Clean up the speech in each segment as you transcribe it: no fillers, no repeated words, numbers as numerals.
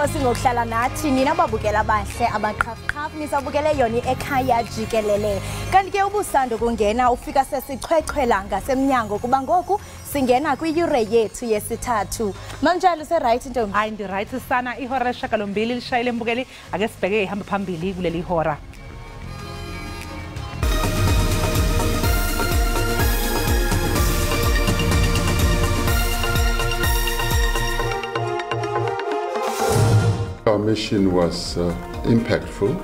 Enkosi ngokuhlala nathi nina babukela abahle abaqhafqhafu nisabukele yona Ekhaya Jikelele. Kanti ke ubusando kungena ufika sesichwechwela ngasemnyango kuba ngoku singena kwiyure yethu yesithathu. Manjalo se right ntombi? Hayi ndi right sana ihora shakalombili lishayile mbukeli ake sibheke ihamba phambili kuleli hora. Our mission was impactful.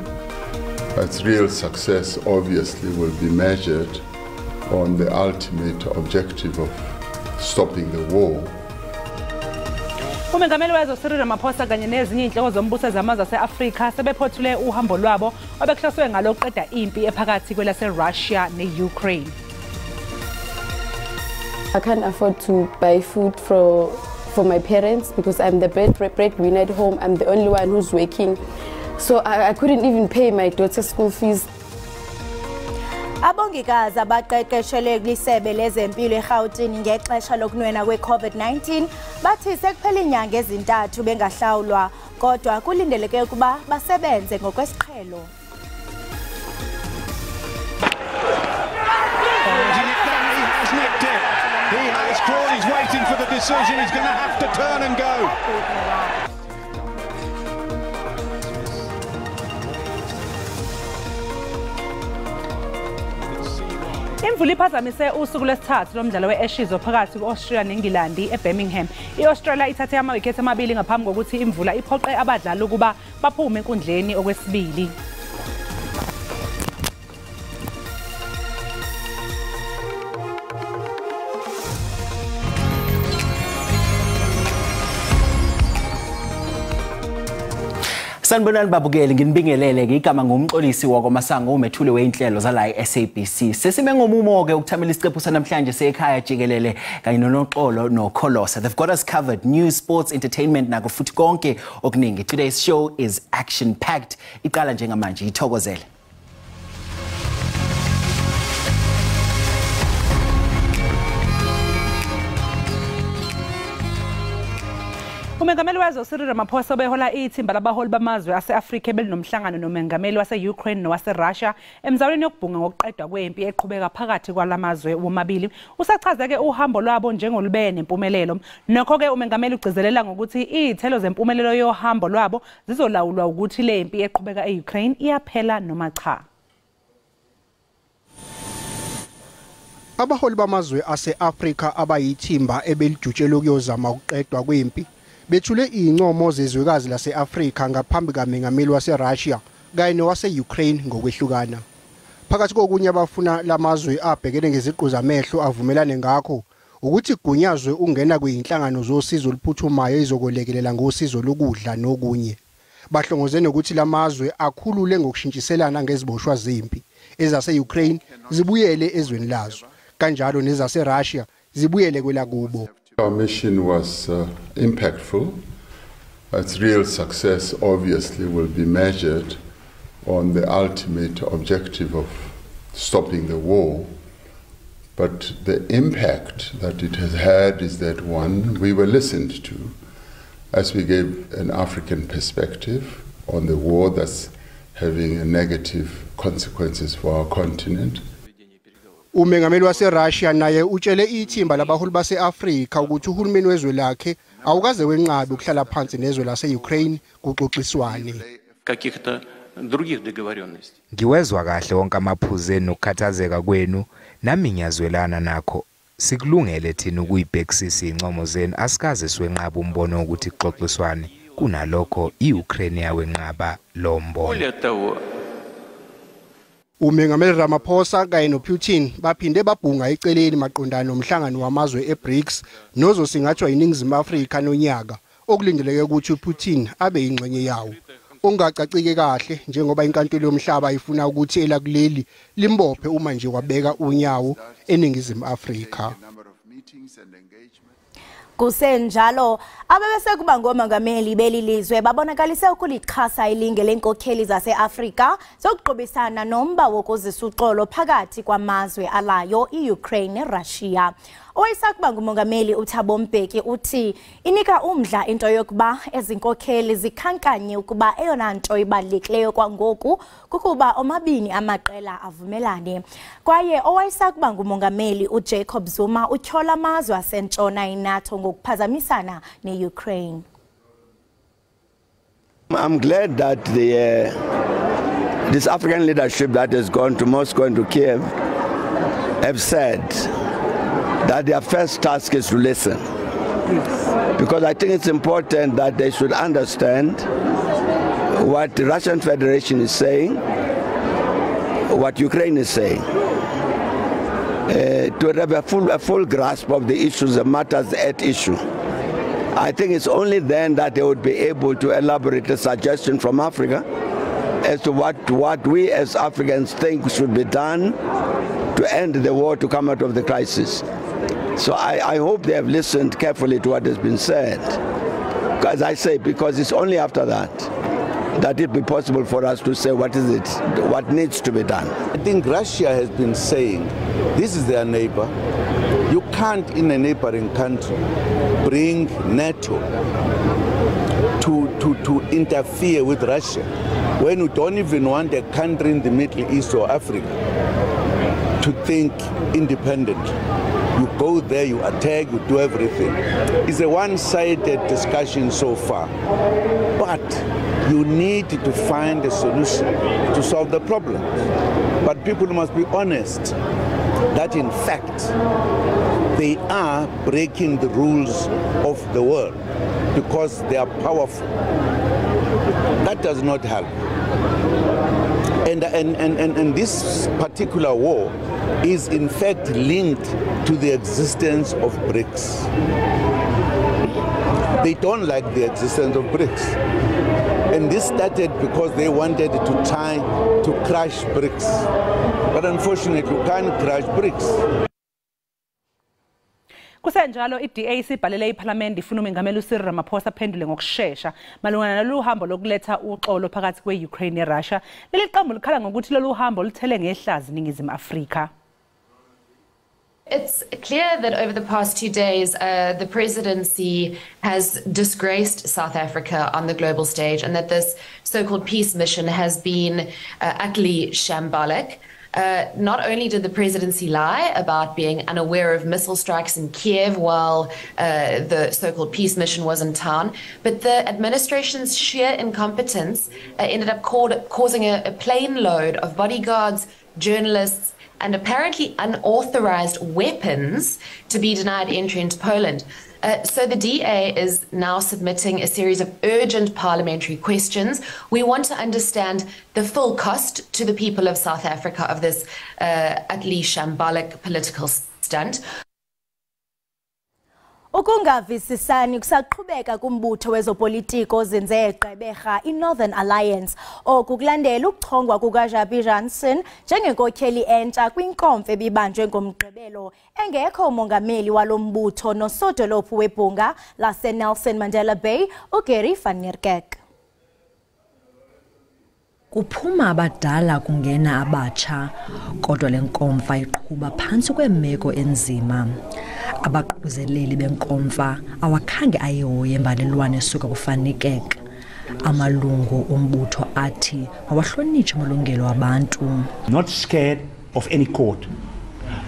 Its real success obviously will be measured on the ultimate objective of stopping the war. Umengameli wezwe Cyril Ramaphosa kanye nezinye inhloko zombuso zamazwe ase-Afrika sebephothule uhambo lwabo obekuhloswe ngalokuqeda impi ephakathi kwelase-Russia ne-Ukraine. I can't afford to buy food for my parents because I'm the breadwinner at home. I'm the only one who's working. So I couldn't even pay my daughter's school fees. Abongikazi abaqeqeshelwe kwisebe lezempilo eGauteng ngexesha lokunwena kwe-COVID-19 bathi sekuphela inyanga ezintathu bengahlawulwa kodwa kulindeleke ukuba basebenze ngokwesiqhelo. He has drawn, he's waiting for the decision, he's going to have to turn and go. Imvula iphazamise usuku lwesithathu lomdlalo we-Ashes phakathi kwe-Australia neNgilandi eBirmingham. I-Australia ithathe ama-wicket amabili ngaphambi kokuthi imvula iphoqe abadlali ukuba baphume enkundleni okwesibili. Sanibonani babukeli nginibingelele ke igama ngumxolisi wakwaMasango umethule weinhlelo zala iSABC. Sesibe ngomumo ke ukuthamela isiqephu sanamhlanje sekhaya Jikelele kanye noNoxolo noKholosa. They've got us covered news, sports, entertainment nako futhi konke okuningi. Today's show is action packed. Iqala njengamanje ithokozele. Umengameli wezwe Cyril Ramaphosa behola ithimba labaholi bamazwe ase-Afrika belinomhlangano nomengameli wase-Ukraine nowase-Russia emzawini yokubhunga ngokuqedwa kwempi eqhubeka phakathi kwalamazwe womabili. Usachazeke uhambo lwabo njengolubene impumelelo. Nokho-ke umengameli ugcizelela ngokuthi izithelo zempumelelo yohambo lwabo zizolawulwa ukuthi le mpi eqhubeka e-Ukraine iyaphela noma cha. Abaholi bamazwe ase-Afrika abayithimba ebelijutshelwe ukuyozama ukuqedwa kwempi bethule incomo zezwekazi lase-Afrika ngaphambi kamengameli wase-Russia kanye nowase-Ukraine ngokwehlukana. Phakathi kokunye abafuna lamazwe abhekene ngeziqu zamehlo avumelane ngakho ukuthi gunyazwe ungena kweinhlangano zosizo oluphuthumayo ezokolekelela ngosizo lokudla nokunye. Bahlongoze nokuthi lamazwe akhulule ngokushintshiselana ngeziboshwa zempi ezase-Ukraine zibuyele ezweni lazo kanjalo nezase-Russia zibuyele kwelakubo. Our mission was impactful. Its real success obviously will be measured on the ultimate objective of stopping the war. But the impact that it has had is that one, we were listened to as we gave an African perspective on the war that's having negative consequences for our continent. Umengameli wase-Russia naye utshele ithimba labaholi base-Afrika ukuthi uhulumeni wezwe lakhe awukaze wenqabe ukuhlala phansi nezwe lase-Ukraine kuxoxiswane. Ngiwezwa kahle wonke amaphuzu nokukhathazeka kwenu nami ngiyazwelana nakho. Sikulungele thina ukuyibhekisisa incomo zenu asikaze siwenqaba umbono ukuthi kuxoxiswane kunalokho iUkraine yawenqaba lo mbono. Umengameli Ramaphosa kanye noPutin baphinde babhunga eceleni maqondana nomhlangano wamazwe eBRICS nozosingathwa iNingizimu Afrika nonyaka okulindeleke ukuthi uPutin abe ingxenye yawo. Ongacacike kahle njengoba inkantolo yomhlaba ifuna ukuthi elakuleli limbophe uma nje wabeka unyawo eNingizimu Afrika. Kusenjalo abebese kuba ngomongameli belilizwe babonakalise ukulixhasa ilinge lenkokheli zase-Afrika zokuqhubisana nomba wokuzisa uxolo phakathi kwamazwe alayo iUkraine neRussia. Owayesakuba ngumongameli uThabo Mbeki uthi inika umdla into yokuba ezinkokheli zikhankanye ukuba eyona nto ibalulekileyo kwangoku kukuba omabini amaqela avumelane. Kwaye owayesakuba ngumongameli uJacob Zuma utyhola amazwe asentshona iNATO ngokuphazamisana neUkraine. I'm glad that this African leadership that has gone to Moscow and to Kiev have said that their first task is to listen. Because I think it's important that they should understand what the Russian Federation is saying, what Ukraine is saying, to have a full grasp of the issues and matters at issue. I think it's only then that they would be able to elaborate a suggestion from Africa as to what we as Africans think should be done to end the war, to come out of the crisis. So I hope they have listened carefully to what has been said. As I say, because it's only after that it be possible for us to say what needs to be done. I think Russia has been saying this is their neighbor. You can't, in a neighboring country, bring NATO to interfere with Russia when you don't even want a country in the Middle East or Africa to think independent. You go there, you attack, you do everything. It's a one-sided discussion so far. But you need to find a solution to solve the problem. But people must be honest that in fact they are breaking the rules of the world because they are powerful. That does not help. And this particular war is in fact linked to the existence of BRICS. They don't like the existence of BRICS. And this started because they wanted to try to crush BRICS. But unfortunately, you can't crush BRICS. Kusenjalo iDA isibhalele iParliament ifuna umengameli uCyril Ramaphosa aphendule ngokusheshsha malungana nalolu hambo lokuletha uxolo phakathi kweUkraine neRussia. Leli qembu likhala ngokuthi lolu hambo luthele ngehlazi eNingizimu Afrika. It's clear that over the past 2 days, the presidency has disgraced South Africa on the global stage, and that this so-called peace mission has been utterly shambolic. Not only did the presidency lie about being unaware of missile strikes in Kiev while the so-called peace mission was in town, but the administration's sheer incompetence ended up causing a plane load of bodyguards, journalists, and apparently unauthorized weapons to be denied entry into Poland. So the DA is now submitting a series of urgent parliamentary questions. We want to understand the full cost to the people of South Africa of this utterly shambolic political stunt. Ukungavisisani kusaqhubeka kumbutho wezopolitiko ozenze eGqeberha iNorthern Alliance okukulandela ukuchongwa kukaJabi Jansen njengenkokheli entsha kwinkomfa ebibanjwe ngomgqibelo engekho umongameli walombutho nosodolophu webhunga laseNelson Mandela Bay uGary van Niekerk. Kuphuma abadala kungena abatsha kodwa lenkomfa iqhuba phantsi kwemeko enzima. Abaquzeleli benkomfa awakhange ayihoye imbalelwane esuka kuVan Niekerk. Amalungu ombutho athi mawahlonitshe amalungelo abantu. Not scared of any court.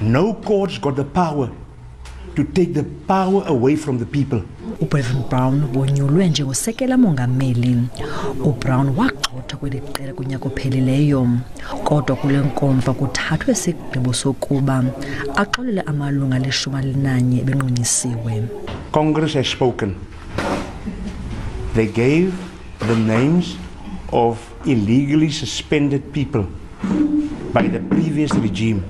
No court's got the power to take the power away from the people. uBrevin Brown wonyulwe njengosekela mongameli. uBrown wagxotha kweli qela kunyaka ophelileyo kodwa kule nkomfa kuthathwe isigqibo sokuba axolele amalunga le-11 ebenqunyisiwe. Congress has spoken. They gave the names of illegally suspended people by the previous regime,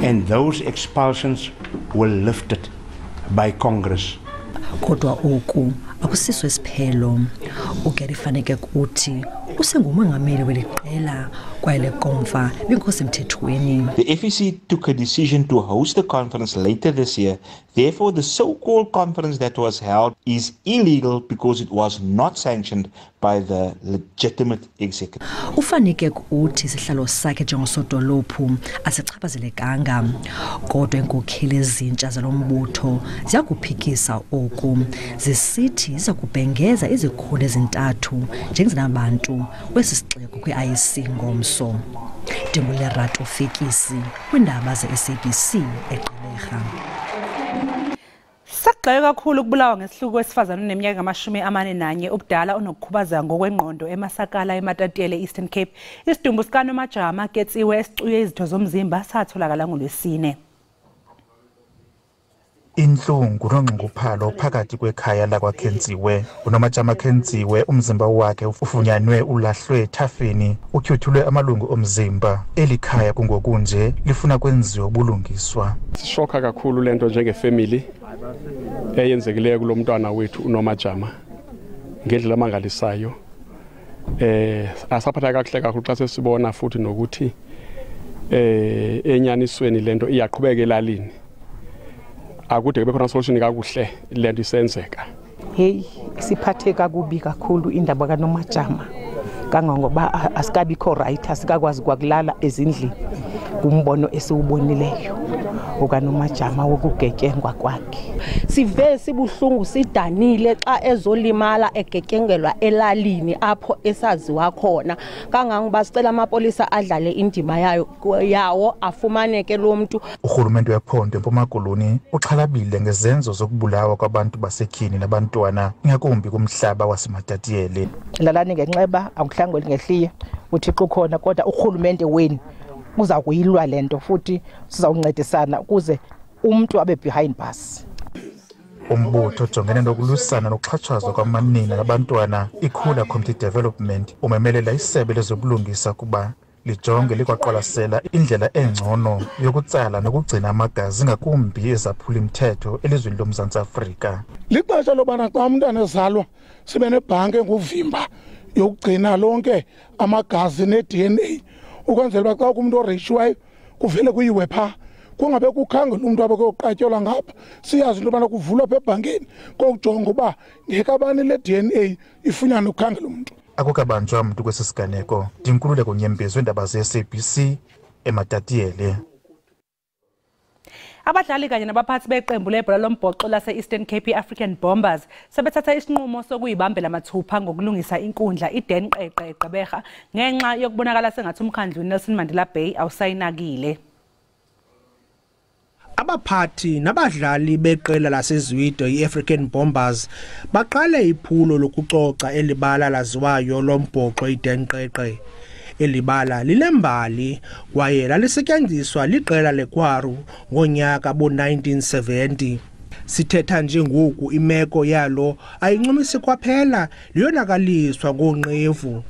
and those expulsions were lifted by Congress. Kodwa oku akusiso isiphelo. uGary van Niekerk uthi usengumongameli weliqela kwaye le nkomfa binkosi emthethweni. The FEC took a decision to host the conference later this year Therefore, the so-called conference that was held is illegal because it was not sanctioned by the legitimate executive. Ufanike uthi isihlalo sakhe njengosodolophu asichaphazelekanga kodwa inkokheli ezintsha zalombutho ziyakuphikisa oku zisithi zizakubhengeza izikhulu ezintathu njengezinabantu kwesisixeko kwi-IEC ngomso. Ndingulerato Fikisi kwindaba ze-SABC eGqeberha. Sakugxeka kakhulu ukubulawa ngesihluku wesifazana oneminyaka ama-41 obudala onokukhubazeka ngokwengqondo eMasakala eMatatele Eastern Cape. Isidumbu sikaNomajama Ketsiwe esicuye izitho zomzimba satholakala ngoLwesine. Inhlungu nonxunguphalo phakathi kwekhaya lakwaKhentsiwe. uNomajama Khentsiwe umzimba wakhe ufunyanwe ulahlwe ethafeni utyhuthulwe amalungu omzimba. Eli khaya kungokunje lifuna kwenziwa ubulungiswa. Sishoka kakhulu lento njengefamily eyenzekileyo kulo mntwana wethu uNomajama ngendlela amangalisayo. Asaphatha kakuhle kakhulu xa sesibona futhi nokuthi enyanisweni lento iyaqhubeka elalini. Akude kube khona solution kakuhle lento isenzeka. Hey, siphatheka kubi kakhulu indaba kaNomajama. Kangangoba asikabikho right, asikakwazi kwakulala ezindlini kumbono esiwubonileyo okaNomajama wokugetyengwa kwakhe. Sive sibuhlungu sidanile xa ezolimala egetyengelwa elalini apho esaziwa khona. Kangangoba sicela amapolisa adlale indima yawo afumaneke lo muntu. Urhulumente wephondo eMpuma Koloni uxhalabile ngezenzo zokubulawa kwabantu basetyhini nabantwana ingakumbi kumhlaba waseMatatiyele. Lalani ngenxeba akuhlangweli ngehliye uThixo khona kodwa urhulumente wenu uza kuyilwa lento futhi sizawuncedisana ukuze umuntu abe behind bars. Umbutho ojongene nokulusana nokuxhatshazwa kwamanina nabantwana ikhula Community Development umemelela isebe lezobulungisa kuba lijonge likwaqwalasela indlela engcono yokutsala nokugcina amagazi ngakumbi ezaphula imithetho elizweni loMzantsi Afrika. Lixesha lobana xa umntwana ezalwa sibe nebhanke nguvimba yokugcina lonke amagazi ne-DNA ukwenzela uba xa umuntu oreshiwayo kuvele kuyiwe phaa kungabe kukhangela umuntu abe koqatyelwa ngapha siyazi into yobana kuvulwa apha ebhankeni kokujonga uba ngekabani le DNA ifunyanwe ukukhangela umuntu. Akukabanjwa mntu kwesi siganeko. Ndinkululeko Nyembezi weendaba ze-SABC eMatatiyele. Abadlali kanye nabaphathi beqembu lebhola lombhoxo lase-Eastern Cape African Bombers sebethatha isinqumo sokuyibambela mathupha ngokulungisa inkundla iDenqeqe eGqeberha ngenxa yokubonakala sengathi umkhandlu Nelson Mandela Bay awusayinakile. Abaphathi nabadlali beqela lasezwide iAfrican Bombers baqale iphulo lokucoca elibala laziwayo lombhoxo iDenqeqe. Elibala lilembali kwaye lalisetyenziswa liqela leKwaru ngonyaka bo-1970. Sithetha nje ngoku imeko yalo ayincumisi kwaphela liyonakaliswa ngoonqevu.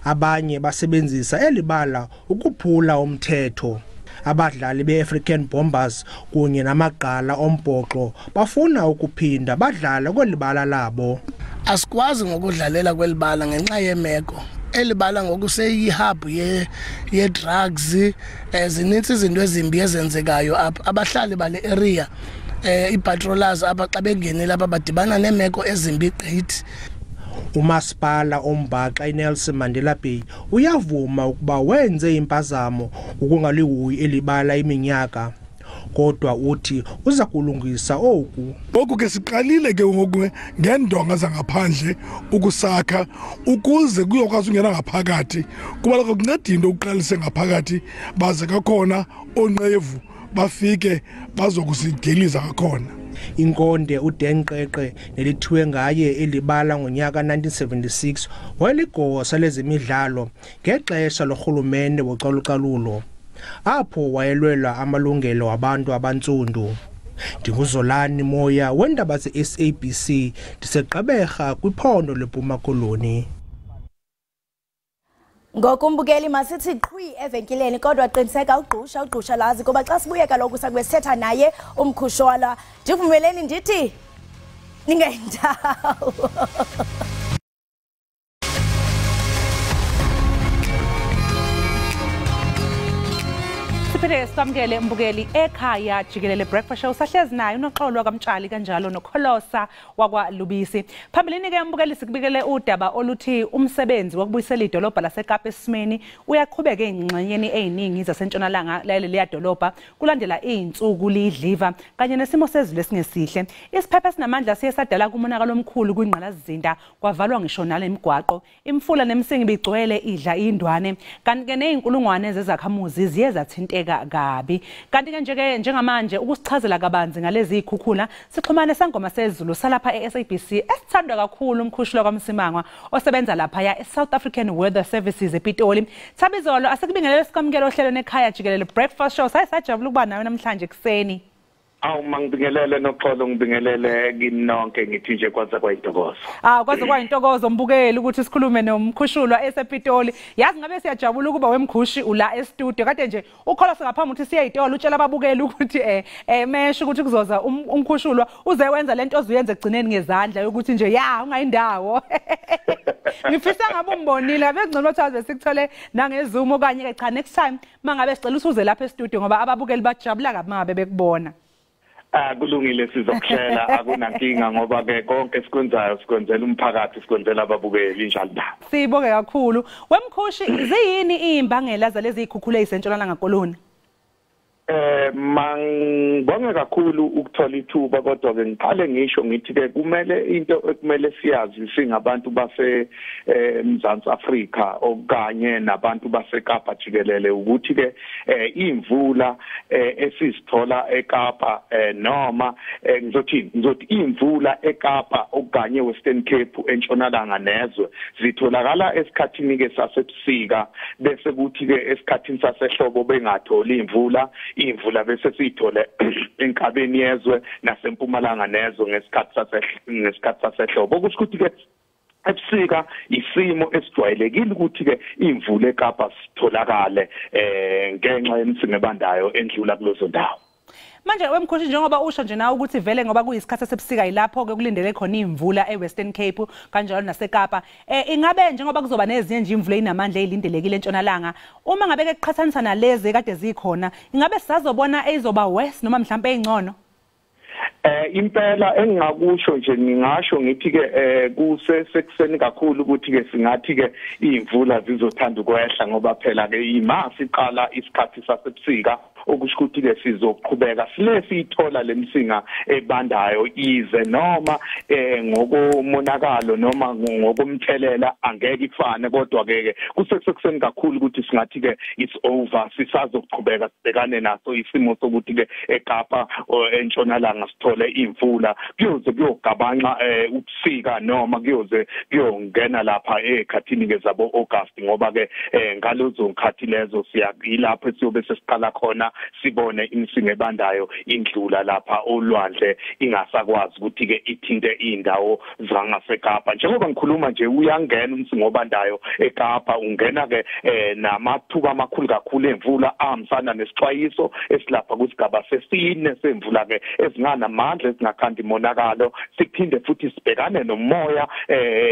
Abanye basebenzisa elibala ukuphula umthetho. Abadlali beAfrican Bombers kunye namagqala ombhoxo bafuna ukuphinda badlala kwelibala labo. Asikwazi ngokudlalela kwelibala ngenxa yemeko. Elibala ngokuseyihub ye-drugs ezininzi izinto ezimbi ezenzekayo apha abahlali bale area ipatrollers apha xa bengenile apha badibana neemeko ezimbi gqithi. Umasipala ombhaxa iNelson Mandela Bay uyavuma ukuba wenze impazamo ukungalihoyi elibala iminyaka kodwa uthi uza kulungisa oku. Ngoku ke siqalile ke ngoku ngendonga zangaphandle ukusakha ukuze kuyokwazi ungena ngaphakathi kuba lokho kunceda into ukuqalise ngaphakathi baze kakhona onqevu bafike bazokusigeliza kakhona. Inkonde uDenqeqe nelithiwe ngaye elibala ngonyaka 1976 wayeligosa lezemidlalo ngexesha lorhulumente wocalucalulo apho wayelwela amalungelo wabantu abantsundu. Ndinguzolani Moya weendaba ze-SABC ndiseGqeberha kwiphondo leMpuma Koloni. Ngokumbukeli masithi qhwi evenkileni kodwa qiniseka ugqusha lazi kuba xa sibuye kaloku sakube sithetha naye umkhushwala. Ndivumeleni ndithi ningendawo. Siphinde sikwamukele mbukeli Ekhaya Jikelele Breakfast Show sahlezi nayo unoxolo kamtshali kanjalo nokholosa wakwaLubisi. Phambilini ke mbukeli sikubikele udaba oluthi umsebenzi wokubuyisela idolobha laseKapa esimeni uyaqhubeka engxenyeni eziningi zasentshonalanga leli dolobha kulandela izinsuku lidliva kanye nesimo sezulu esingesihle. Isiphepha sinamandla siye sadala kumonakalo omkhulu kwingqalazizinda kwavalwa ngisho nale imigwaqo. Imfula nemsingi bigcwele idla indwane kanti ke nezinkulungwane zezakhamuzi ziye zathinteka kabi. Kanti ke njengamanje ukusichazela kabanzi ngalezi ikhukhula sixhumane sangoma sezulu salapha eSABC esithandwa kakhulu umkhushula kwaMsimangwa osebenza lapha ya South African Weather Services ePitoli. Thabizolo asekubingelele sikwamukele ohlelweni Ekhaya Jikelele Breakfast Show sayisajabula ukuba nawe namhlanje kuseni. Awu mangibingelele noxolo ngibingelele kinonke ngithi nje kwanza kwayintokozo. Kwaze kwayintokozo mbukeli ukuthi sikhulume nomkhushulwa esePitoli. Yazi ngabe siyajabula ukuba wemkhushi ula e-studio kade nje ukholose ngaphambi ukuthi siye izitolo utshela ababukeli ukuthi mesho ukuthi kuzoza umkhushulwa uze wenza lento ozuyenza egcineni ngezandla ukuthi nje ungayindawo. Ngifisa ngabe umbonile ngabe ngcono ukuthi besikuthole nangeZoom okanye ke cha next time mangabe sicela usuze lapha e-studio ngoba ababukeli bajabula kabi mangabe bekubona. Kulungile sizokuhlela akunankinga ngoba ke konke sikwenzayo sikwenzela umphakathi sikwenzela ababukeli njalo nabo. Sibonge kakhulu. Wemkhushi ziyini imbangela zalezi ikhukhula ezentshonalanga koloni? Mangibonge kakhulu ukuthola ithuba kodwa ke ngiqale ngisho ngithi ke kumele into ekumele siyazi singabantu base Mzansi Afrika okanye nabantu baseKapa jikelele ukuthi ke imvula esizithola eKapa noma ngizothi imvula eKapa okanye Western Cape entshonalanga nezwe zitholakala esikhathini ke sasebusika bese kuthi ke esikhathini sasehlobo bengatholi imvula bese siyithole enkabeni yezwe nasempumalanga nezwe ngesikhathi sasehlobo okusho ukuthi ke ebusika isimo esijwayelekile ukuthi ke imvula eKapa sitholakale ngenxa yemsinga ebandayo endlula kulezo ndawo. Manje wemkhushi njengoba usho nje nawe ukuthi vele ngoba kuyisikhathi sebusika yilapho ke kulindele khona imvula eWestern Cape kanjalo naseKapa ingabe njengoba kuzoba nezinye nje imvula enamandla ezilindelekile entshonalanga uma ngabe ke kuqhathanisa nalezi kade zikhona ingabe sizobona ezoba worse noma mhlawumbe ezingcono? Impela engingakusho nje ngingasho ngithi ke kusesekuseni kakhulu ukuthi ke singathi ke imvula zizothanda ukwehla ngoba phela ke imasiqala isikhathi sasebusika okusho ukuthi ke sizoqhubeka siyithola lemsinga ebandayo ize noma ngokomonakalo noma ngokomthelela angeke ifane kodwa ke kusesekuseni kakhulu ukuthi singathi ke it's over sisazoqhubeka sibhekane naso isimo sokuthi ke eKapa entshonalanga sithole imvula kuyoze kuyogabanxa ubusika noma kuyongena lapha ekhathini ke zabo August ngoba ke ngalozo nkhathi lezo siyilapho siyobe sesiqala khona sibone imsinga ebandayo indlula lapha olwandle ingasakwazi ukuthi ke ithinte indawo zangaseKapa njengoba ngikhuluma nje uyangena umsinga obandayo eKapa ungena ke namathuba amakhulu kakhulu emvula ahambisana nesixwayiso esilapha kusigaba sesine semvula ke ezinganamandla ezingakhanda imonakalo siphinde futhi sibhekane nomoya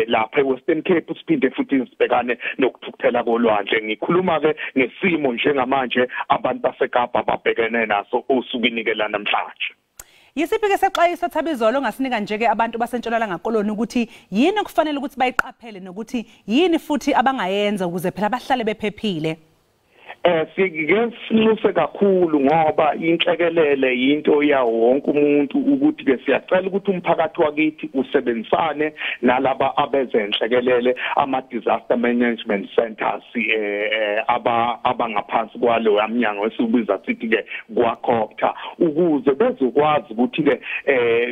lapha eWestern Cape siphinde futhi sibhekane nokuthukuthela kolwandle ngikhuluma ke ngesimo njengamanje abantu baseKapa babhekene naso osukwini ke namhlanje. Yisiphi ke sexwayiso Thabizolo ongasinika nje ke abantu basentshonalanga koloni ukuthi yini okufanele ukuthi bayiqaphele nokuthi yini futhi abangayenza ukuze phela bahlale bephephile? Sigesinuse kakhulu ngoba inhlekelele into yawo wonke umuntu ukuthi ke siyacela ukuthi umphakathi wakithi usebenzisane nalaba abezenhlekelele ama disaster management centers abangaphansi kwalo yamnyango esibiza sithi ke kwakhopta ukuze bezokwazi ukuthi ke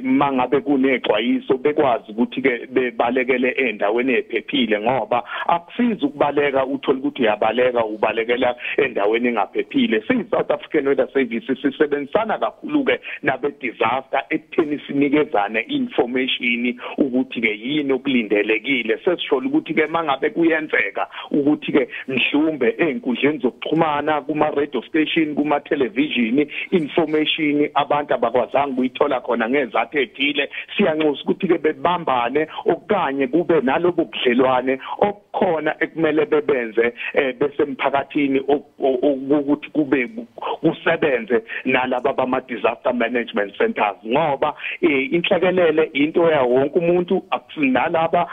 mangabe kunexwayiso bekwazi ukuthi ke bebalekele endaweni ephephile ngoba akusiza ukubaleka uthola ukuthi uyabaleka ubalekela endaweni engaphephile. South African Weather Services sisebenzisana kakhulu ke nabe disaster ekutheni sinikezane information ukuthi ke yini okulindelekile sesishola ukuthi ke mangabe kuyenzeka ukuthi ke mhlumbe einkundleni zokuxhumana kuma radio station kuma television information abantu abakwazanga ukuyithola khona ngezathu ezithile siyanxusa ukuthi ke bebambane okanye kube nalobo budlelwane okukhona ekumele bebenze besemphakathini ukuthi kube kusebenze nalabo bama disaster management centers ngoba inhlekelele into ya wonke umuntu akusinalaba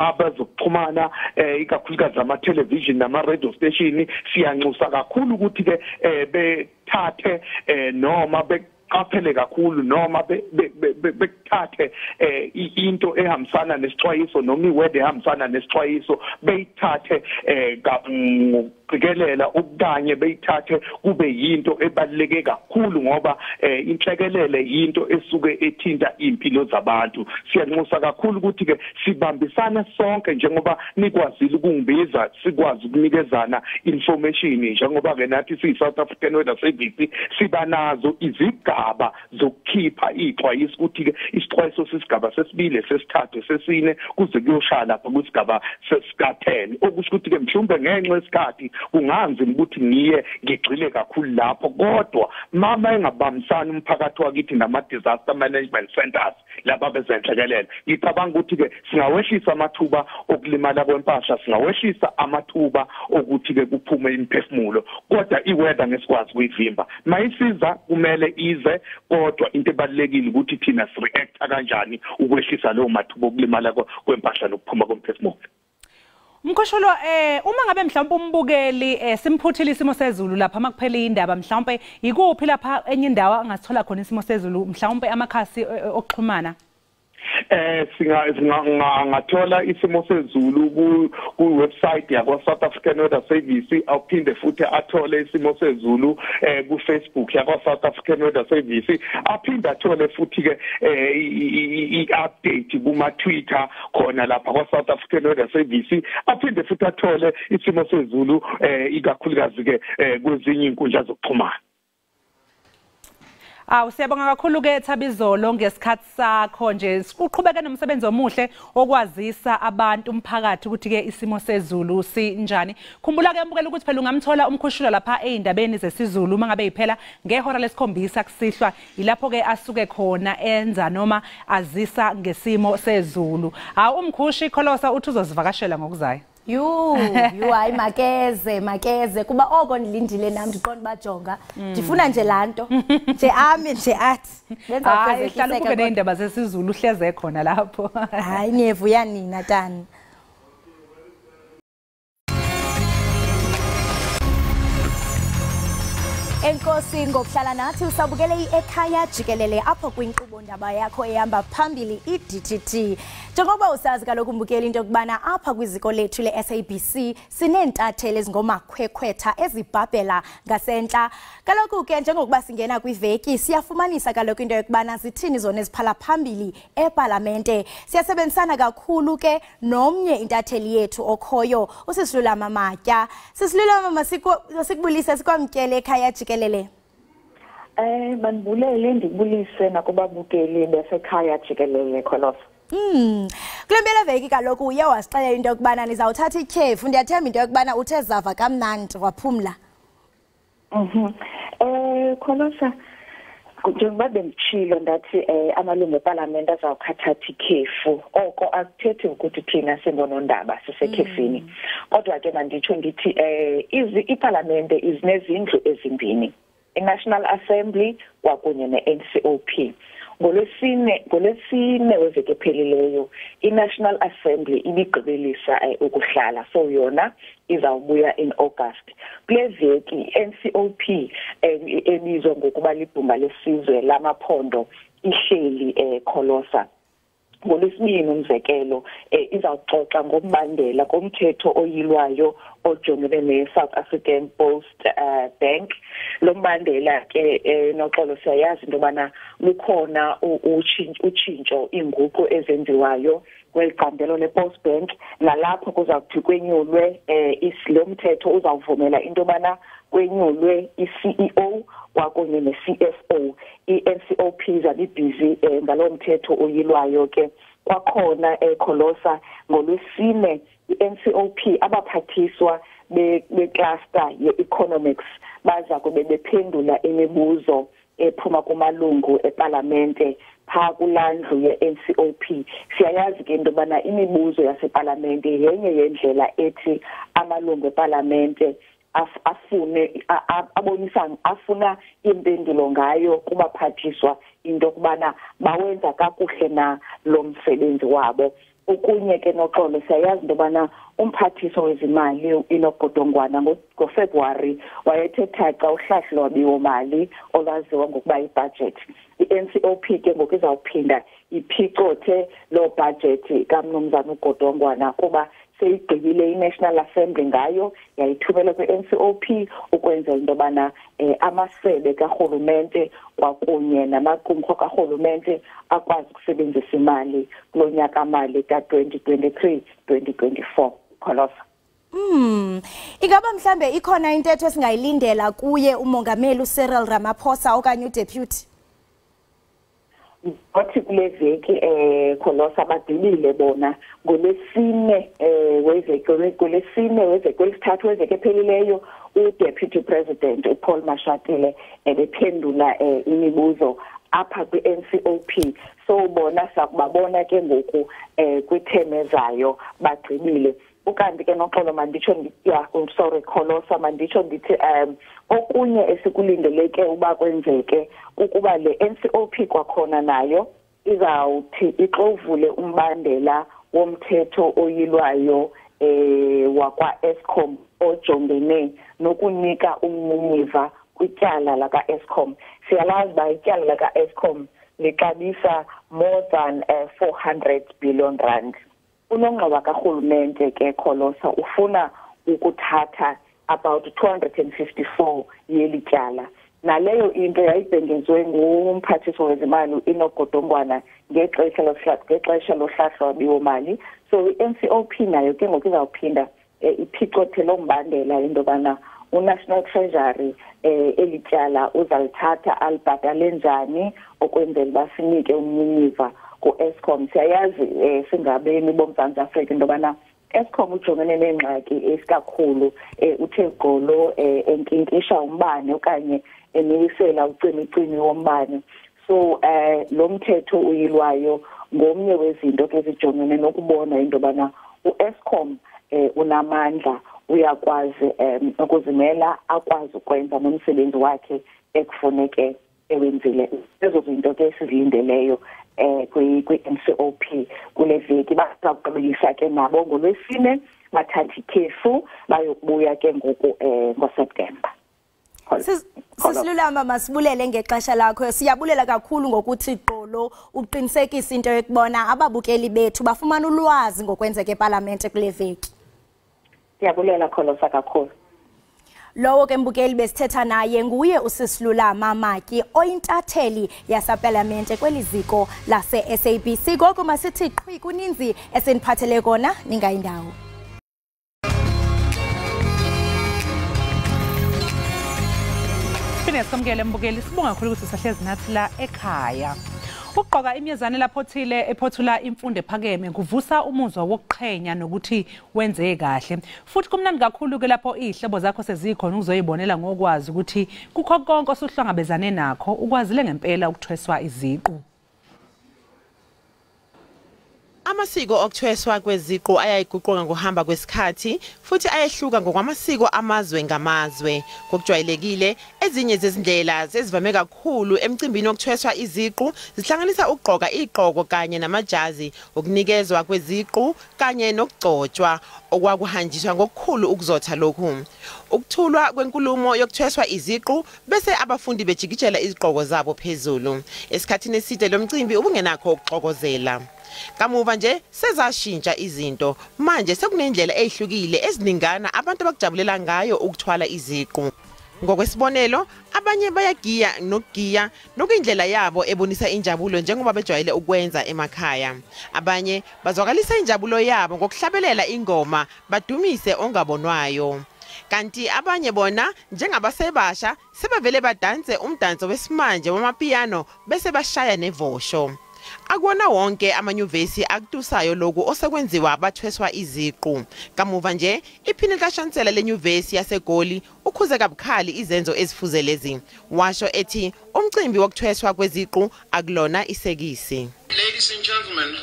abazokuxhumana ikakhulukazi ama television nama radio station siyanxusa kakhulu ukuthi ke bethathe noma qaphele kakhulu noma bekuthathe into ehambisana nesixwayiso noma iwede ehambisana nesixwayiso beyithathe ngokuqikelela ukanye beyithathe kube yinto ebaluleke kakhulu ngoba inhlekelele into esuke ethinta impilo zabantu siyanxusa kakhulu ukuthi ke sibambisana sonke njengoba nikwazile ukungibiza sikwazi ukunikezana information njengoba ke nathi siyi South African Weather Service sibanazo izigaba zokukhipha ixwayiso ukuthi ke isixwayiso sesigaba sesibili sesithathu sesine kuze kuyoshala lapha kusigaba sesika10 okusho ukuthi ke mhlawumbe ngenxa yesikhathi kunganzima ukuthi ngiye ngigxile kakhulu lapho kodwa mama engabambisana umphakathi wakithi nama disaster management centers laba bezenhlekelele ngicabanga ukuthi ke singawehlisa amathuba okulimala kwempahla singawehlisa amathuba okuthi ke kuphume imphefumulo kodwa iweather ngesikwazi kuyivimba mayisiza kumele ize kodwa into ebalekile ukuthi thina sireact kanjani ukwehlisa lo mathuba okulimala kwempahla nokuphuma komphefumulo. Mkhoshulo uma ngabe mhlawumbe umbukeli simphuthile isimo sezulu lapha makuphele indaba mhlawumbe ikuphi lapha enye indawo angasithola khona isimo sezulu mhlawumbe amakhasi okuxhumana singathola isimo sezulu ku website yakwa South African Weather Service awuphinde futhi athole isimo sezulu ku Facebook yakwa South African Weather Service aphinde athole futhi ke i-update kuma Twitter khona lapha kwa South African Weather Service aphinde futhi athole isimo sezulu ikakhulukazi ke kwezinye inkundla zokuxhumana. Siyabonga kakhulu ke Thabizolo ngesikhathi sakho nje uqhubeka nomsebenzi omuhle okwazisa abantu umphakathi ukuthi ke isimo sezulu sinjani. Khumbula ke mbukela ukuthi phela ungamthola umkhushulo lapha eindabeni zesizulu mangabe iphela ngehora lesikhombisa kusihlwa ilapho ke asuke khona enza noma azisa ngesimo sezulu. Umkhushi Kholosa uthi uzozivakashela ngokuzayo. Hayi makeze kuba oko nilindile nami ndiqonda bajonga ndifuna nje lanto nje ami nje athi benza hlala kube neindaba zesizulu uhleze khona lapho. Hayi niyevuya nina tani. Enkosi ngokuhlala nathi usabukele iEkhaya Jikelele apho kwinkqubo ndaba yakho ehamba phambili iDTT. Njengoba usazi kaloku umbukeli into yokubana apha kwiziko lethu leSABC sinentatheli ezingomakhwekhwetha ezibhabhela ngasentla. Kaloku ke njengokuba singena kwiveki siyafumanisa kaloku into yokubana zithini zona eziphala phambili eParlamente. Siyasebenzisana kakhulu ke nomnye intatheli yethu okhoyo uSisilula Mamatya. Sisilula mama sikubulisa sikwamkele ekhaya Jikelele. Banibulele ndibulise nakubabukeli besekhaya Jikelele Kholosa. Kulembele veki kaloku uye wasixelela into yokubana nizawuthatha ikhefu ndiyathemba into yokubana uthe zava kamnandi waphumla. Kholosa njengoba benditshilo ndathi amalungu eParlamente azawukhathatha ikhefu oko akuthethi ukuthi thina singonondaba sisekhefini kodwa ke manditsho ngithi iParlamente izinezindlu ezimbini iNational Assembly kwakunye neNCOP. Ngolwesine weveki ephelileyo iNational Assembly ibigqibelisa ukuhlala so yona izawubuya in August. Kule veki iNCOP ebizwa ngokuba libhunga lesizwe lamaphondo ihleli Kholosa. Ngolwesibini umzekelo izawuxoxa ngombandela komthetho oyilwayo ojongene neSouth African Post Bank. Lo mbandela ke noxolo siyayazi into bana lukhona utshintsho inguqu ezenziwayo kweliqandelo lePost Bank nalapho kuzakuthi kwenyulwe lo-mthetho uzawuvumela into bana kwenyulwe iCEO kwakunye neCFO. iNCOP zabibhizi ngalo mthetho oyilwayo ke kwakhona Kholosa ngolwesine iNCOP abaphathiswa becluster yeeconomics baza kube bephendula imibuzo ephuma kumalungu eParlamente pha kulandlu yeNCOP. Siyayazi ke into bana imibuzo yaseParlamente yenye yendlela ethi amalungu eParlamente afune abonisa afuna impendulo ngayo kubaphathiswa into kubana bawenza kakuhle na lo msebenzi wabo. Okunye ke noxolo siyayazi into bana umphathiso wezimali uNogodongwana ngoFebruary wayethetha xa uhlahlo lwabiwo mali olwaziwa ngokuba ibudget. I-NCOP ke ngoku izawuphinda iphicothe lo budget kaMnumzana uGodongwana kuba seyigqibile iNational Assembly ngayo yayithumela kwi-NCOP ukwenza into bana amasebe karhulumente kwakunye namaqumrhu karhulumente akwazi ukusebenzisa imali kulo nyaka mali ka-2023-2024. Kholosa. Ingaba mhlambe ikhona intetho esingayilindela kuye umongameli uCyril Ramaphosa okanye uDeputy? Wathi kule veki Kholosa badilile bona ngolesine kwesithathu weveki ephelileyo uDeputy President uPaul Mashatile ebephendula imibuzo apha kwi-NCOP. So bona sakubabona ke ngoku kwitheme zayo bagcibile. Ukanti ke noxolo manditsho Kholosa manditsho ndithi okunye esikulindeleke uba kwenzeke ukuba le NCOP kwakhona nayo izawuthi ixovule umbandela womthetho oyilwayo wakwa-Eskom ojongene nokunika umniniva kwityala laka-Eskom. Siyalazi uba ityala laka-Eskom lixabisa more than 400 billion rand. Unongxowa karhulumente ke Kholosa ufuna ukuthatha about 254 yeli tyala. Naleyo into yayibhengezwe ngumphathiso wezimali uNogodongwana ngexesha lohlahlo lwabiwo mali. So i-NCOP nayo ke ngoku izawuphinda iphicothe lo mbandela into bana uNational Treasury eli tyala uzalithatha alibhatale njani okwenzela basinike umniniva ku-Eskom. Siyayazi singabemi boMzantsi Afrika into bana Eskom ujongene nengxaki esikakhulu uthe gqolo enkinkisha umbane okanye emilisela ucimicimi wombane. So lo mthetho uyilwayo ngomnye wezinto ke zijongene nokubona into bana uEskom unamandla uyakwazi ukuzimela akwazi ukwenza nomsebenzi wakhe ekufuneke ewenzile. Ezo zinto ke sizilindeleyo kwi-NCOP kule veki bazawugqibelisa ke nabo ngolwesine bathatha ikhefu bayokubuya ke ngoku ngoSeptemba. Sisilulama masibulele ngexesha lakho. Siyabulela kakhulu ngokuthi gqolo uqinisekisa into yokubona ababukeli bethu bafumana ulwazi ngokwenzeka eParliament kule veki. Siyabulela Kholosa kakhulu. Lowo ke mbukeli besithetha naye nguye uSisilulama Matyi oyintatheli yaseParliament kweli ziko lase-SABC. Ngoko masithi qhwi kuninzi eseniphathele kona ningayindawo. Sisamukele mbukeli, sibonga kakhulu ukuthi sahlezi nathi la ekhaya. Ukugqoka imyezane lapho thile ephothula imfundo ephakeme kuvusa umuzwa wokuqhenya nokuthi wenze kahle. Futhi kumnandi kakhulu ke lapho izihlobo zakho sezikhona uzoyibonela ngokwazi ukuthi kukho konke osuhlangabezane nakho ukwazile ngempela ukuthweswa iziqu. Amasiko okuthweswa kweziqu ayayiguquka ngokuhamba kwesikhathi futhi ayehluka ngokwamasiko amazwe ngamazwe. Kokujwayelekile ezinye zezindlela zezivame kakhulu emcimbini wokuthweswa iziqu zihlanganisa ukugqoka igqoko kanye namajazi, ukunikezwa kweziqu kanye nokugcotshwa okwakuhanjiswa ngokukhulu ukuzotha lokhu. Ukuthulwa kwenkulumo yokuthweswa iziqu bese abafundi bejikijela izigqoko zabo phezulu. Esikhathini eside lo mcimbi ubungenakho ukuxokozela. Kamuva nje sezashintsha izinto. Manje sekunendlela ezihlukile eziningana abantu abakujabulela ngayo ukuthwala iziqu. Ngokwesibonelo, abanye bayagiya nokugiya nokuyindlela yabo ebonisa injabulo njengoba bejwayele ukwenza emakhaya. Abanye bazwakalisa injabulo yabo ngokuhlabelela ingoma badumise ongabonwayo. Kanti abanye bona njengabasebasha sebevele badanse umdanso wesimanje wamapiano bese bashaya nevosho. Akuwona wonke amanyuvesi akutusayo lokhu osekwenziwa abathweswa iziqu. Kamuva nje iphini likaShansela lenyuvesi yaseGoli ukhuze kabukhali izenzo ezifuzelezi. Washo ethi umcimbi wokuthweswa kweziqu akulona isekisi. Ladies and gentlemen,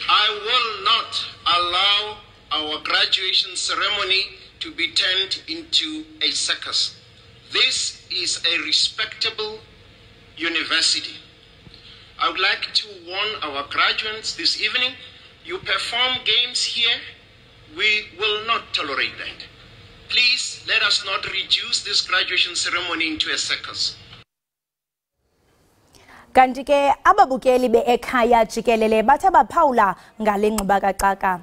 I will not allow our graduation ceremony to be turned into a circus. This is a respectable university. I would like to warn our graduates this evening, you perform games here, we will not tolerate that. Please let us not reduce this graduation ceremony into a circus. Kanti ke ababukeli be-Ekhaya Jikelele bathe baphawula ngale ngxuba kaxaka.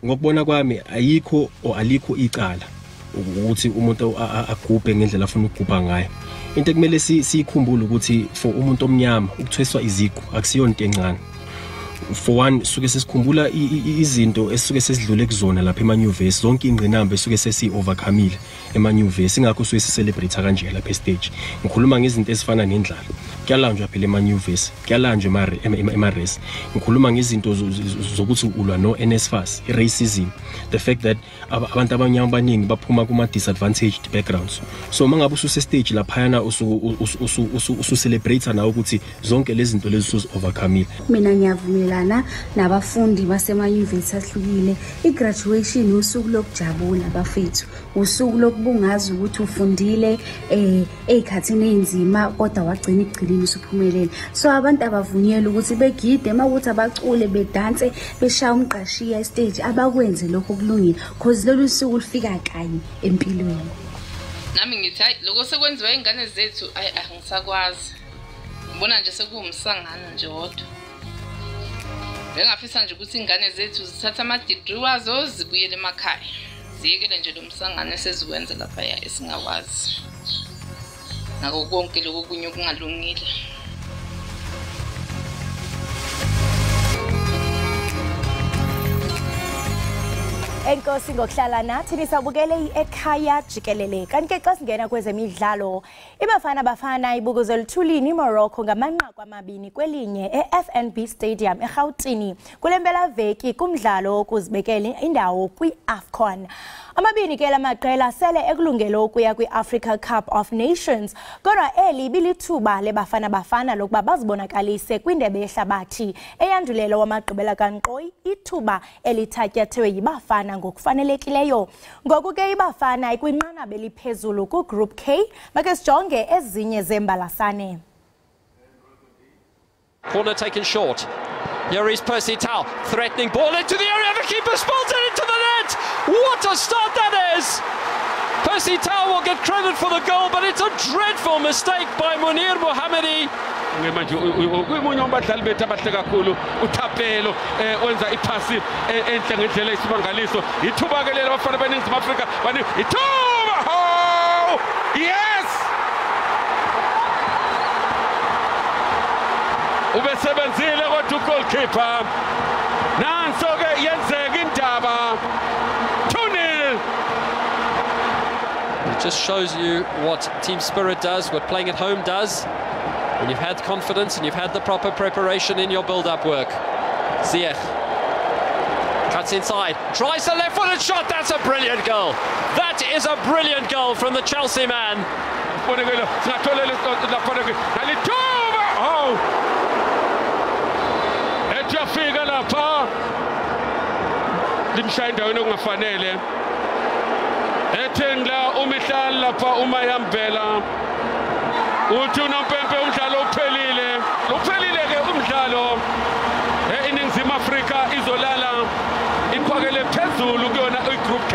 Ngokubona kwami ayikho alikho icala ukuthi umuntu agubhe ngendlela afuna ukugubha ngayo. Into ekumele sikhumbule ukuthi for umuntu omnyama ukuthweswa iziqu akusiyona into encane. For one suke sesikhumbula izinto esisuke sesidlule kuzona lapha emanyuvesi zonke ingqinamba esuke sesi-overcomile emanyuvesi ingakho suke sicelebrate kanje lapha stage. Ngikhuluma ngezinto ezifana nendlala kuyalanjwa phela emanyuvesi kuyalanjwa ema-race. Ngikhuluma ngezinto zokuthi ulwa no-NSFAS i-racism, the fact that abantu abanyama abaningi baphuma kuma-disadvantaged backgrounds. So mangabe ususe-stage laphayana usu-celebrate nawe ukuthi zonke lezi zinto lezi usuzi-overcomile. Mina ngiyavumelana nabafundi basemayunivesithi ahlukile. I-graduation usuku lokujabula bafethu, usuku lokubungaza ukuthi ufundile ezikhathini ezinzima kodwa wagcina igcilini usuphumelele. So abantu abavunyelwa ukuthi begide mawukuthi abacule bedanse beshaya umqashiya stage abakwenze lokho kulungile because lolu suku lufika kanye empilweni. Nami ngithi hayi lokho sekwenziwa ingane zethu angisakwazi. Ngibona nje sekuwumsangano nje wodwa. Ngingafisa nje ukuthi ingane zethu zithatha ama-degree wazo zibuyele emakhaya. Ziyekele nje lo msangano esezikwenza lapha esingakwazi. Nako konke lokho kunye okungalungile. Enkosi ngokuhlala nathi nisabukele i-Ekhaya Jikelele. Kanti ke xa singena kwezemidlalo, iBafana Bafana ibukuzo luthulini Morocco ngamanqaku amabini kwelinye e-FNB Stadium eGauteng kule mpelaveki kumdlalo wokuzibekela indawo kwi-AFCON. Amabini ke lamaqela sele ekulungele ukuya kwi-Africa Cup of Nations, kodwa eli bilithuba leBafana Bafana lokuba bazibonakalise kwindebe yehlabathi eyandulelo wamagqibela kankqoyi, ithuba elithatyathwe yiBafana ngokufanelekileyo. Ngoku ke iBafana ikwinqanaba eliphezulu ku-Group K. Make sijonge ezinye zembalasane. Corner taken short. Here is Percy Tau, threatening ball into the area, the keeper spills it into the net! What a start that is! Percy Tau will get credit for the goal, but it's a dreadful mistake by Munir Mohammedi. manje umunye wabadlali bethu abahle kakhulu uThapelo wenza iphasi enhle ngendlela esimangaliso. Ithuba ke lelo bafana beNingizimu Afrika bani ithuba! Oh! Yes! Ubesebenzile kodwa goalkeeper. Nanso ke yenzeka indaba. 2-0. It just shows you what team spirit does, what playing at home does. When you've had confidence and you've had the proper preparation in your build-up work. Ziyech cuts inside, tries a left-footed shot. That's a brilliant goal. That is a brilliant goal from the Chelsea man. Oh! Ejafika lapha. Limshaya endaweni okungafanele. Ethengla umihlali lapha uma yambela. Uthi unompempe umdlalo uphelile. Uphelile ke umdlalo. INingizimu Afrika izolala iphakele phezulu kuyona iGroup K.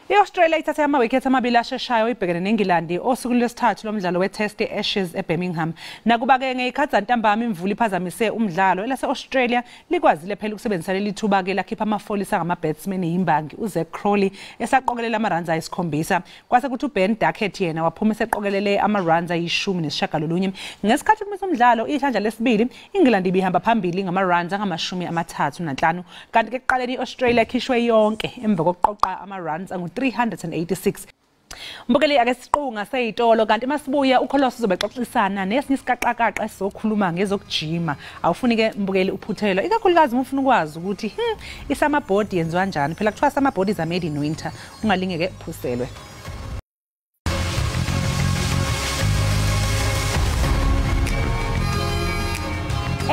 I-Australia ithathe ama-wicket amabili asheshayo ibhekene neNgilandi osukwini lwesithathu lomdlalo we-Test e-Ashes eBirmingham. Nakuba-ke ngeyikhathi zantambama imvula iphazamise umdlalo, elase-Australia likwazile phela ukusebenzisa leli thuba-ke lakhipha amafolisa ngama-batsman yimbangi uZach Crawley esaqokelela ama-runs ayi-7. Kwase kuthi uBen Duckett yena waphuma eseqokelele ama-runs ayi-19. Ngesikhathi kumisa umdlalo ihlandla lesibili, iNgilandi ibihamba phambili ngama-runs angama-35. Kanti ke kuqaleni i-Australia ikhishwe yonke emva kokuqoqa ama-runs angu-386. Mbukeli ake siqunga seyitolo kanti masibuya uKholosi uzobexoxisana nesinye isikaqaqaqa esizokhuluma ngezokujima. Awufuni ke mbukeli uphuthelo ikakhulukazi ufuna ukwazi ukuthi isamabhodi yenziwa kanjani. Phela kuthiwa samabhodi is made in winter. Ungalingeke uphuselwe.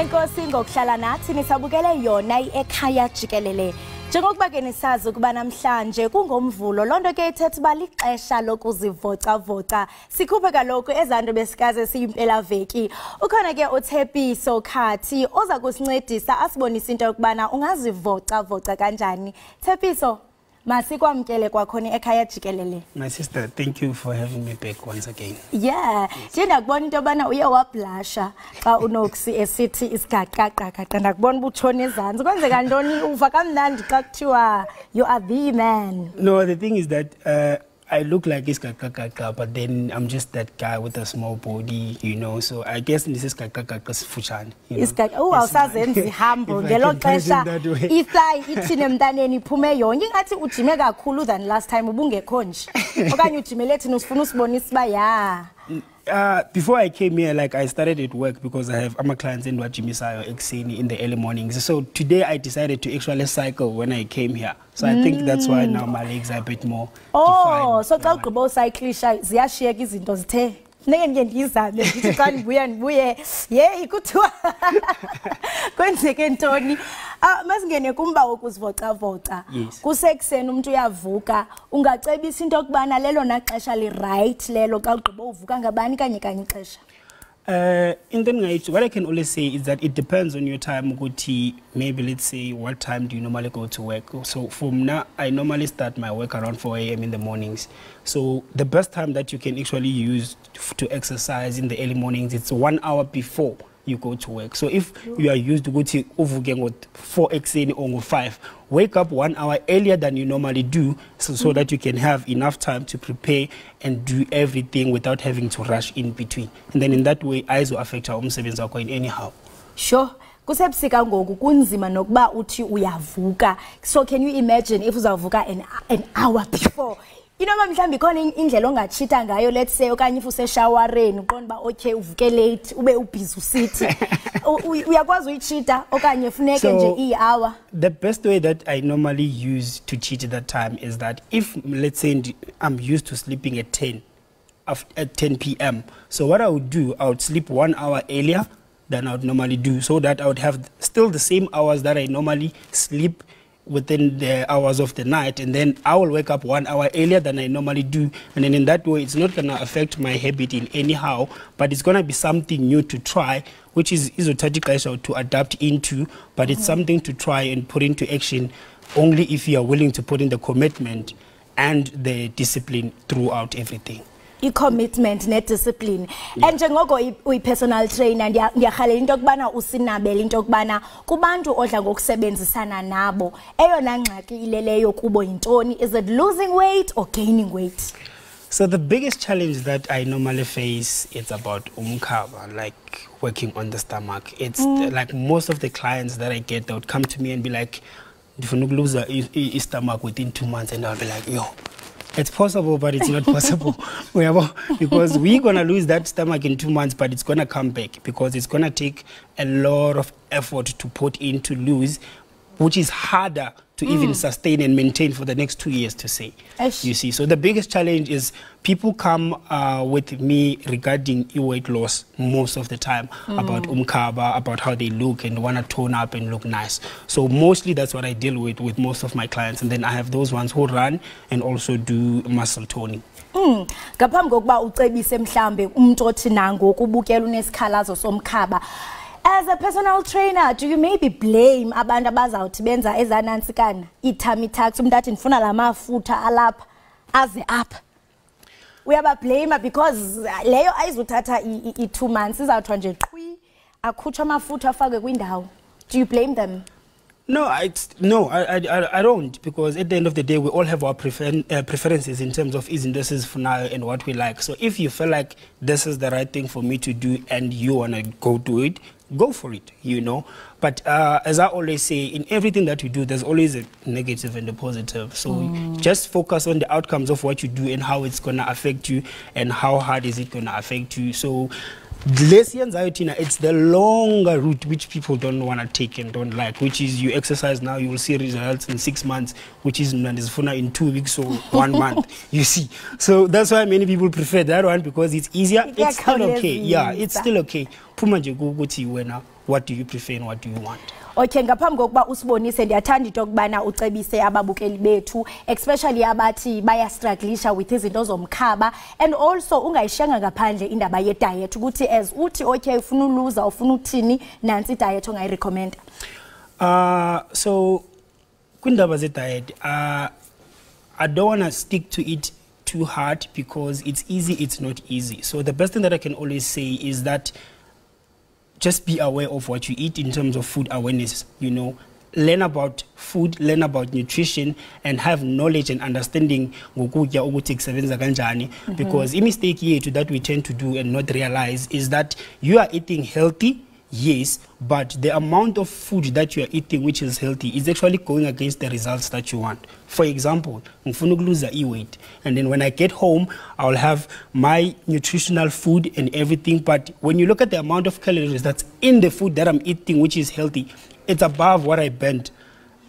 Enkosi ngokuhlala nathi nisabukele yona Ekhaya Jikelele. Njengokuba ke nisazi ukuba namhlanje kungomvulo lonto ke ithetha uba lixesha lokuzivoca-voca. Sikhuphe kaloku ezanto besikaze siyimpela veki. Ukhona ke uThepiso Khathi oza kusincedisa asibonise into yokubana ungazivoca-voca kanjani. Thepiso, masikwamkele kwakhona Ekhaya Jikelele. My sister, thank you for having me back once again. Yeah, nje kubona into yobana uye wablasha xa unokusi esithi isigaqaqaqa ndakubona ubutshona ezantsi. Kwenzeka ntoni uva kamnandi xa kuthiwa you are the man? No, the thing is that I look like isigaqaqaqa, but then I'm just that guy with a small body, you know. So I guess this is isigaqaqaqa sifushane. Awusazenza ihambo ngelo xesha ifly ithini emntaneni iphume yonke ingathi ujime kakhulu than last time ubungekho nje. Okanye ujimele thina usifuna usibonisa uba ya. Before I came here, like I started at work because I have clients in Wajimisayo Exeni in the early mornings. So today I decided to actually cycle when I came here. So I think that's why now my legs are a bit more defined. So xa ugqiba ucyclisha ziyashiyeka izinto zithe neke nje ndizame ndithi xa ndibuye ye ikuthiwa kwenzeke ntoni. Masingene kumba wokuzivoca-voca. Kusekuseni umuntu uyavuka ungacebisa into yokubana lelo naxesha li-right lelo xa ugqiba uvuka ngabani kanye ixesha? What I can always say is that it depends on your time. Maybe let's say what time do you normally go to work? So from now, I normally start my work around 4 a.m. in the mornings. So the best time that you can actually use to exercise in the early mornings, it's 1 hour before you go to work. So if you are used to go to uvuke 4 xeni or 5, wake up 1 hour earlier than you normally do so that you can have enough time to prepare and do everything without having to rush in between. And then in that way, eyes will affect our umsebenzi wakho anyhow. Sure. Kusebusika ngoku kunzima nokuba uthi uyavuka. So can you imagine if uzavuka an hour before? You know mhlawumbe khona indlela ongachita ngayo, let's say okanye if useshowereni uqonda ba okay uvuke late ube ubusy usithi uyakwazi uyichita okanye funeke nje i-hour. The best way that I normally use to cheat at that time is that if let's say I'm used to sleeping at 10 p.m. So what I would do, I would sleep 1 hour earlier than I would normally do, so that I would have still the same hours that I normally sleep within the hours of the night, and then I will wake up 1 hour earlier than I normally do, and then in that way it's not going to affect my habit in anyhow, but it's going to be something new to try, which is to adapt into, but it's something to try and put into action only if you are willing to put in the commitment and the discipline throughout everything. I-commitment ne-discipline. And njengoko uyi-personal trainer ndiyarhalela into yokubana usinabele into yokubana kubantu odla ngokusebenzisana nabo eyona ngxaki ileleyo kubo yintoni? Is it losing weight or gaining weight? So the biggest challenge that I normally face, it's about umkhaba, like working on the stomach. It's like most of the clients that I get, they would come to me and be like, if you lose a stomach within 2 months, and I'll be like, yo, it's possible, but it's not possible. Because we're going to lose that stomach in 2 months, but it's going to come back because it's going to take a lot of effort to put in to lose, which is harder to even sustain and maintain for the next 2 years to say. You see, so the biggest challenge is people come with me regarding weight loss most of the time, about umkhaba, about how they look and want to tone up and look nice. So mostly that's what I deal with most of my clients, and then I have those ones who run and also do muscle toning. Ngaphambi kokuba ucebise mhlambe umuntu othi nangoku ubukela unesikhalazo somkhaba, as a personal trainer, do you maybe blame abantu abazawuthi benza ezanantsikana i-tummy tucks, umuntu athi ndifuna la mafutha alapha aze apha? Uyaba-blame because leyo ayizuthatha i-2 months, izawuthiwa nje qhwi akhutshwe amafutha afakwe kwindawo. Do you blame them? No, I don't, because at the end of the day, we all have our preferences in terms of izinto for now and what we like. So if you feel like this is the right thing for me to do and you want to go do it, go for it, you know. But as I always say, in everything that you do, there's always a negative and a positive. So just focus on the outcomes of what you do and how it's going to affect you and how hard is it going to affect you. So less anxiety, it's the longer route which people don't want to take and don't like, which is you exercise now, you will see results in 6 months, which is in 2 weeks or 1 month, you see. So that's why many people prefer that one, because it's easier. It's still okay. Yeah, it's still okay. Puma je ukuthi wena what do you prefer and what do you want. Okay, ngaphambi kokuba usibonise ndiyathanda into okubana ucebise ababukeli bethu, especially abathi bayastrugglisha with izinto zomkhaba, and also ungayishanga ngaphandle indaba ye diet ukuthi as uthi okay ufuna uluza ufuna uthini nansi diet ongayirecommend. So kwindaba ze diet, I don't want to stick to it too hard because it's easy, it's not easy. So the best thing that I can always say is that just be aware of what you eat in terms of food awareness, you know. Learn about food, learn about nutrition, and have knowledge and understanding ngokutya ukuthi kusebenza kanjani. Because a mistake yethu that we tend to do and not realize is that you are eating healthy, yes, but the amount of food that you are eating which is healthy is actually going against the results that you want. For example, ngifuna ukuluza weight, and then when I get home, I'll have my nutritional food and everything, but when you look at the amount of calories that's in the food that I'm eating, which is healthy, it's above what I burnt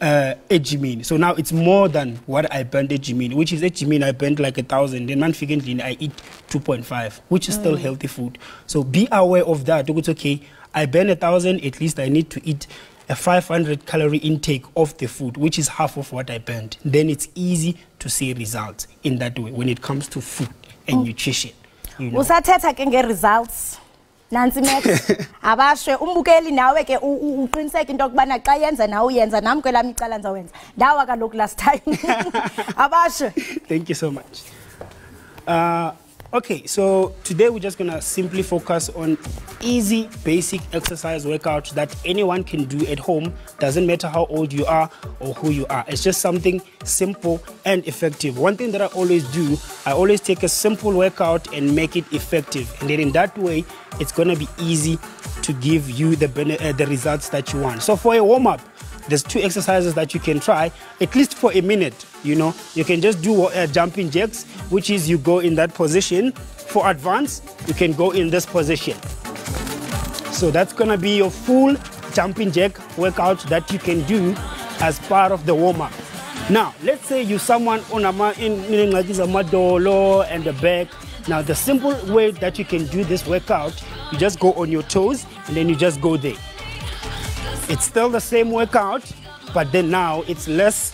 ejimini. So now it's more than what I burnt ejimini, which is ejimini I burnt like 1,000, then manfikently I eat 2.5, which is still healthy food. So be aware of that. It's okay, I burn 1,000, at least I need to eat a 500 calorie intake of the food, which is half of what I burnt. Then it's easy to see results in that way when it comes to food and nutrition. You know? Usathetha ke nge-results. Nansi Max, abashwe umbukeli nawe ke uqiniseka into okubana xa yenza nawe uyenza nami kwelami icala nzawenza. Ndawa kaloku last time. Abashwe. Thank you so much. Okay, so today we're just gonna simply focus on easy, basic exercise workouts that anyone can do at home. Doesn't matter how old you are or who you are. It's just something simple and effective. One thing that I always do, I always take a simple workout and make it effective. And then in that way, it's gonna be easy to give you the results that you want. So for a warm-up, there's 2 exercises that you can try, at least for a minute, you know. You can just do jumping jacks, which is you go in that position. For advance, you can go in this position. So that's gonna be your full jumping jack workout that you can do as part of the warm-up. Now, let's say you're someone on in like this amadolo and the back. Now, the simple way that you can do this workout, you just go on your toes and then you just go there. It's still the same workout, but then now it's less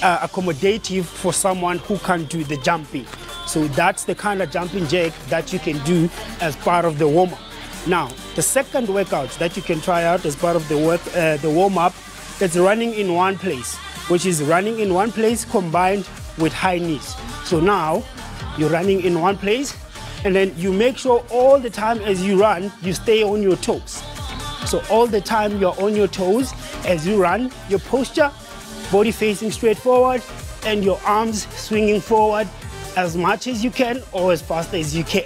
accommodative for someone who can't do the jumping. So that's the kind of jumping jack that you can do as part of the warm-up. Now, the second workout that you can try out as part of the warm-up is running in one place, which is running in one place combined with high knees. So now you're running in one place, and then you make sure all the time as you run, you stay on your toes. So all the time you're on your toes as you run, your posture, body facing straight forward, and your arms swinging forward as much as you can or as fast as you can.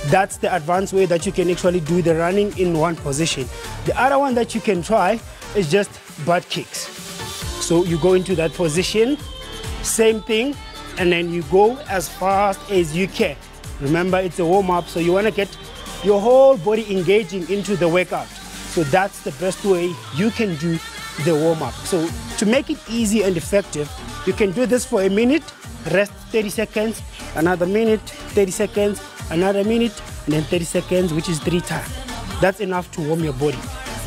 That's the advanced way that you can actually do the running in one position. The other one that you can try is just butt kicks. So you go into that position, same thing, and then you go as fast as you can. Remember, it's a warm-up, so you want to get your whole body engaging into the workout. So that's the best way you can do the warm-up. So to make it easy and effective, you can do this for a minute, rest 30 seconds, another minute, 30 seconds, another minute, and then 30 seconds, which is 3 times. That's enough to warm your body.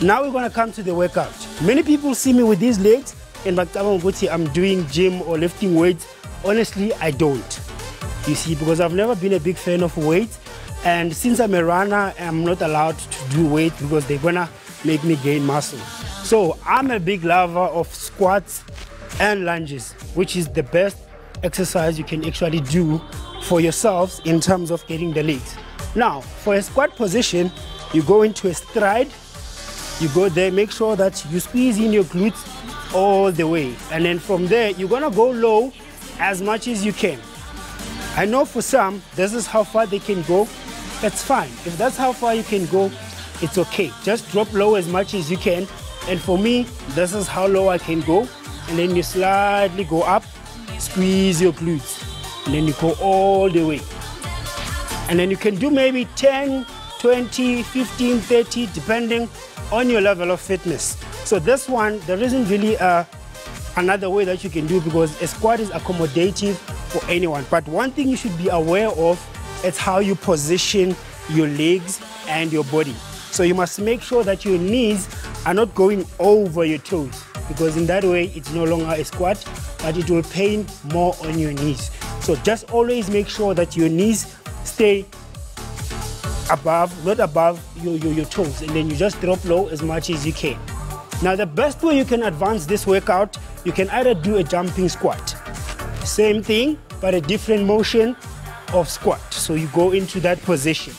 Now we're gonna come to the workout. Many people see me with these legs and I'm doing gym or lifting weights. Honestly, I don't. You see, because I've never been a big fan of weights. And since I'm a runner, I'm not allowed to do weight because they're gonna make me gain muscle. So I'm a big lover of squats and lunges, which is the best exercise you can actually do for yourselves in terms of getting the legs. Now, for a squat position, you go into a stride, you go there, make sure that you squeeze in your glutes all the way. And then from there, you're gonna go low as much as you can. I know for some, this is how far they can go. That's fine. If that's how far you can go, it's okay. Just drop low as much as you can. And for me, this is how low I can go. And then you slightly go up, squeeze your glutes. And then you go all the way. And then you can do maybe 10, 20, 15, 30, depending on your level of fitness. So this one, there isn't really another way that you can do because a squat is accommodative for anyone. But one thing you should be aware of is how you position your legs and your body. So you must make sure that your knees are not going over your toes, because in that way it's no longer a squat, but it will pain more on your knees. So just always make sure that your knees stay above, not above your toes, and then you just drop low as much as you can. Now the best way you can advance this workout, you can either do a jumping squat. Same thing, but a different motion of squat. So you go into that position.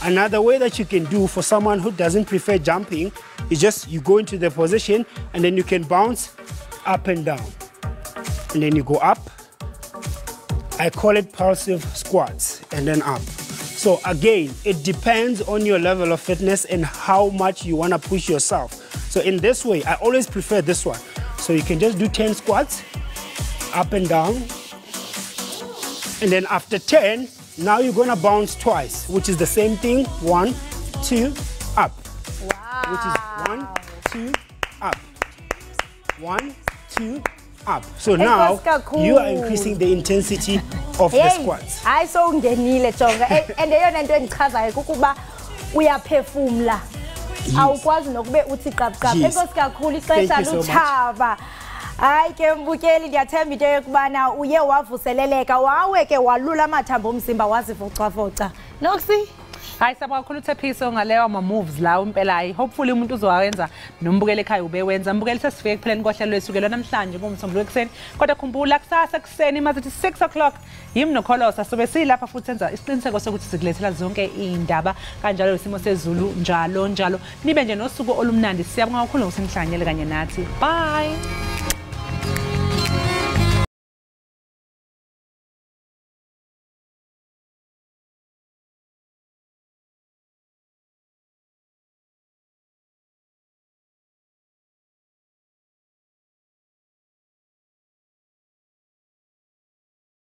Another way that you can do for someone who doesn't prefer jumping is just you go into the position and then you can bounce up and down. And then you go up. I call it pulsive squats, and then up. So again, it depends on your level of fitness and how much you want to push yourself. So in this way, I always prefer this one. So you can just do 10 squats, up and down. And then after 10, now you're going to bounce twice, which is the same thing. 1, 2, up. Wow. Which is 1, 2, up. 1, 2, up. So now you are increasing the intensity of the squats. Hayi so ungenile jonga and eyona nto endichazayo kukuba uyaphefumla. Awukwazi nokube uthi qabqab. Enkosi kakhulu ixesha luthaba. Hayi ke mbukeli ndiyathemba into yokubana uye wavuseleleka wawe ke walula amathambo omzimba wazivocavoca. Noxi hayi sabona kakhulu uThephiso ngaleyo ama moves la impela hayi hopefully umuntu uzowenza nombukele ekhaya ubewenza mbukeli sesifike ekupheleni kohlelo lwesukelo namhlanje ngomsombuluko ekseni kodwa khumbula kusasa ekseni mazithi 6 o'clock yimi nokholosa sobe silapha futhi senza isiqiniseko sokuthi sikulethela zonke indaba kanjalo isimo sezulu njalo nibe nje nosuku olumnandi siyabonga kakhulu ngokusihlanganyele kanye nathi bye.